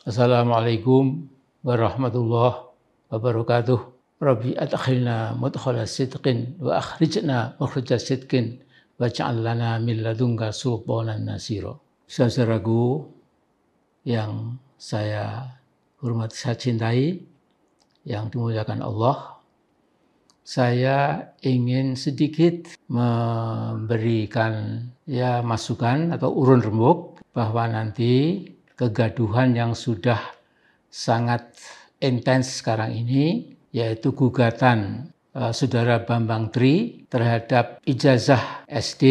Assalamualaikum warahmatullahi wabarakatuh. Rabbi adkhilna mudkhala sidqin wa akhrijna mukhraja sidqin waj'al lana min ladunka sultanan nasira. Saudaraku yang saya hormati, saya cintai, yang dimuliakan Allah, saya ingin sedikit memberikan masukan atau urun rembuk bahwa nanti kegaduhan yang sudah sangat intens sekarang ini, yaitu gugatan Saudara Bambang Tri terhadap ijazah SD,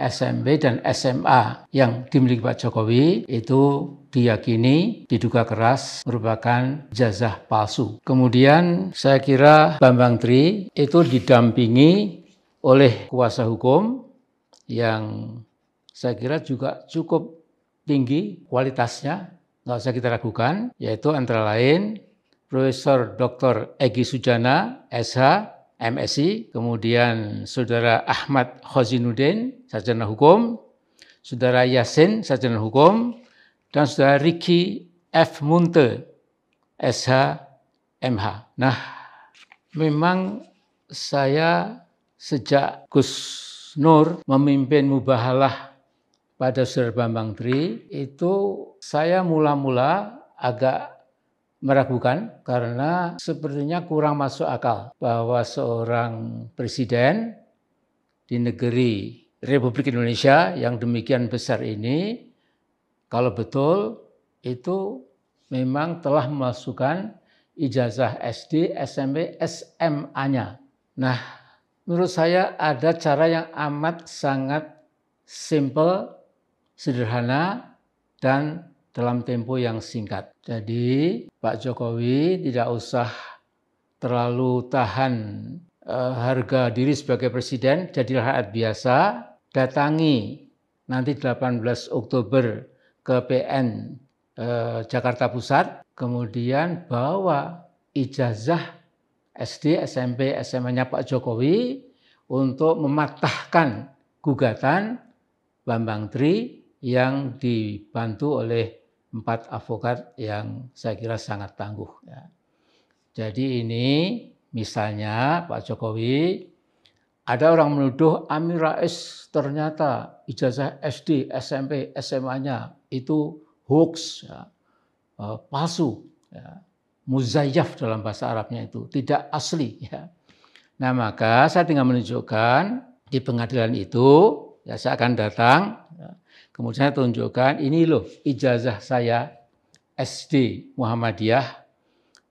SMP, dan SMA yang dimiliki Pak Jokowi, itu diyakini diduga keras merupakan ijazah palsu. Kemudian saya kira Bambang Tri itu didampingi oleh kuasa hukum yang saya kira juga cukup tinggi kualitasnya, nggak usah kita ragukan, yaitu antara lain Profesor Dr. Egy Sujana, SH, MSc, kemudian Saudara Ahmad Khozinuddin, sarjana hukum, Saudara Yasin, sarjana hukum, dan Saudara Ricky F. Munte, SH, MH. Nah, memang saya sejak Gus Nur memimpin mubahalah pada Saudara Bambang Tri, itu saya mula-mula agak meragukan karena sepertinya kurang masuk akal bahwa seorang presiden di negeri Republik Indonesia yang demikian besar ini, kalau betul itu memang telah memasukkan ijazah SD, SMP, SMA-nya. Nah, menurut saya ada cara yang amat sangat simple, sederhana, dan dalam tempo yang singkat. Jadi Pak Jokowi tidak usah terlalu tahan harga diri sebagai presiden, jadilah rakyat biasa, datangi nanti 18 Oktober ke PN Jakarta Pusat, kemudian bawa ijazah SD, SMP, SMA-nya Pak Jokowi untuk mematahkan gugatan Bambang Tri yang dibantu oleh 4 advokat yang saya kira sangat tangguh. Jadi ini misalnya Pak Jokowi, ada orang menuduh Amin Rais ternyata ijazah SD, SMP, SMA-nya itu hoax, palsu, muzayyaf dalam bahasa Arabnya itu, tidak asli. Nah, maka saya tinggal menunjukkan di pengadilan itu, saya akan datang, kemudian saya tunjukkan, ini loh ijazah saya SD Muhammadiyah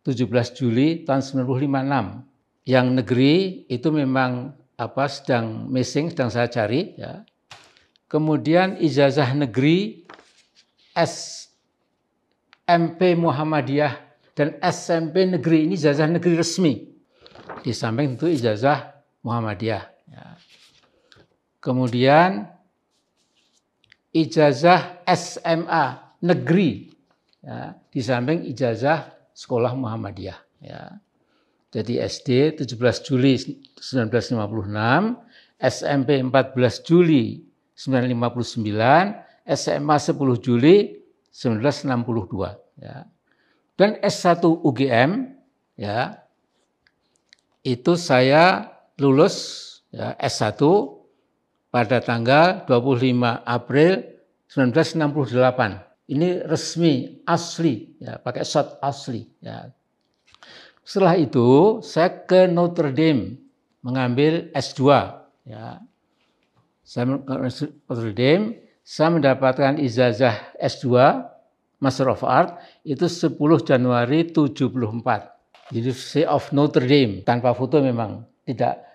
17 Juli tahun 1956. Yang negeri itu memang sedang missing, sedang saya cari. Kemudian ijazah negeri SMP Muhammadiyah dan SMP negeri, ini ijazah negeri resmi. Di samping itu ijazah Muhammadiyah. Kemudian ijazah SMA negeri, di samping ijazah sekolah Muhammadiyah. Jadi SD 17 Juli 1956, SMP 14 Juli 1959, SMA 10 Juli 1962. Dan S1 UGM, itu saya lulus S1 pada tanggal 25 April 1968. Ini resmi, asli, pakai shot asli. Setelah itu saya ke Notre Dame mengambil S2. Saya ke Notre Dame, saya mendapatkan ijazah S2 Master of Art itu 10 Januari 74. University of Notre Dame, tanpa foto memang tidak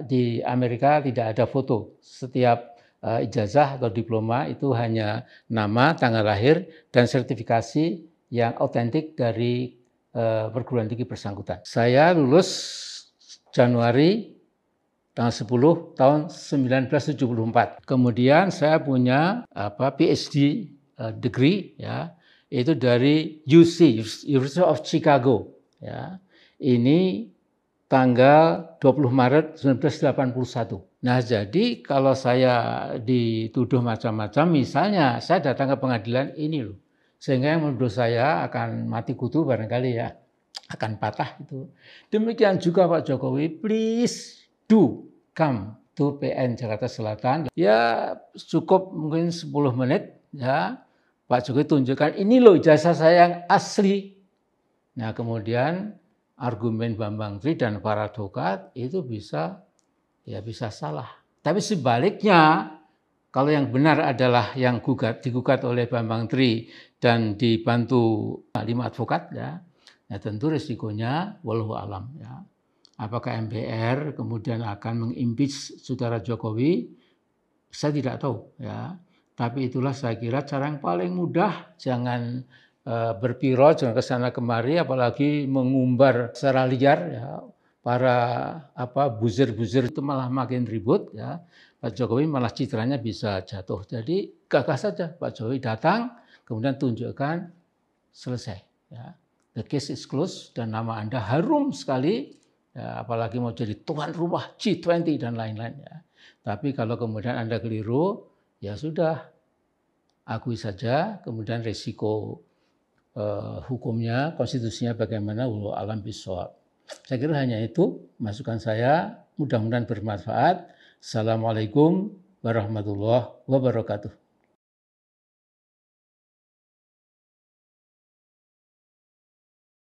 di Amerika tidak ada foto. Setiap ijazah atau diploma itu hanya nama, tanggal lahir, dan sertifikasi yang otentik dari perguruan tinggi bersangkutan. Saya lulus Januari tanggal 10 tahun 1974. Kemudian saya punya PhD degree, itu dari UC, University of Chicago. Ini tanggal 20 Maret 1981. Nah, jadi kalau saya dituduh macam-macam, misalnya saya datang ke pengadilan, ini loh, Sehingga yang menurut saya akan mati kutu barangkali ya, akan patah itu. Demikian juga Pak Jokowi, please do come to PN Jakarta Selatan. Ya cukup mungkin 10 menit ya, Pak Jokowi tunjukkan ini loh ijazah saya yang asli. Nah kemudian argumen Bambang Tri dan para advokat itu bisa salah. Tapi sebaliknya, kalau yang benar adalah yang digugat oleh Bambang Tri dan dibantu 5 advokat ya, tentu risikonya wallahu alam ya. Apakah MPR kemudian akan mengimpeach saudara Jokowi? Saya tidak tahu ya. Tapi itulah saya kira cara yang paling mudah, jangan berpiro, jangan ke sana kemari, apalagi mengumbar secara liar ya. Para buzzer-buzzer itu malah makin ribut ya. Pak Jokowi malah citranya bisa jatuh. Jadi gagah saja Pak Jokowi datang, kemudian tunjukkan selesai. Ya. The case is closed dan nama Anda harum sekali, ya, apalagi mau jadi tuan rumah G20 dan lain-lain. Ya. Tapi kalau kemudian Anda keliru, ya sudah, akui saja, kemudian risiko hukumnya, konstitusinya bagaimana, wallahu alam bishawab. Saya kira hanya itu masukan saya, mudah-mudahan bermanfaat. Assalamualaikum warahmatullahi wabarakatuh.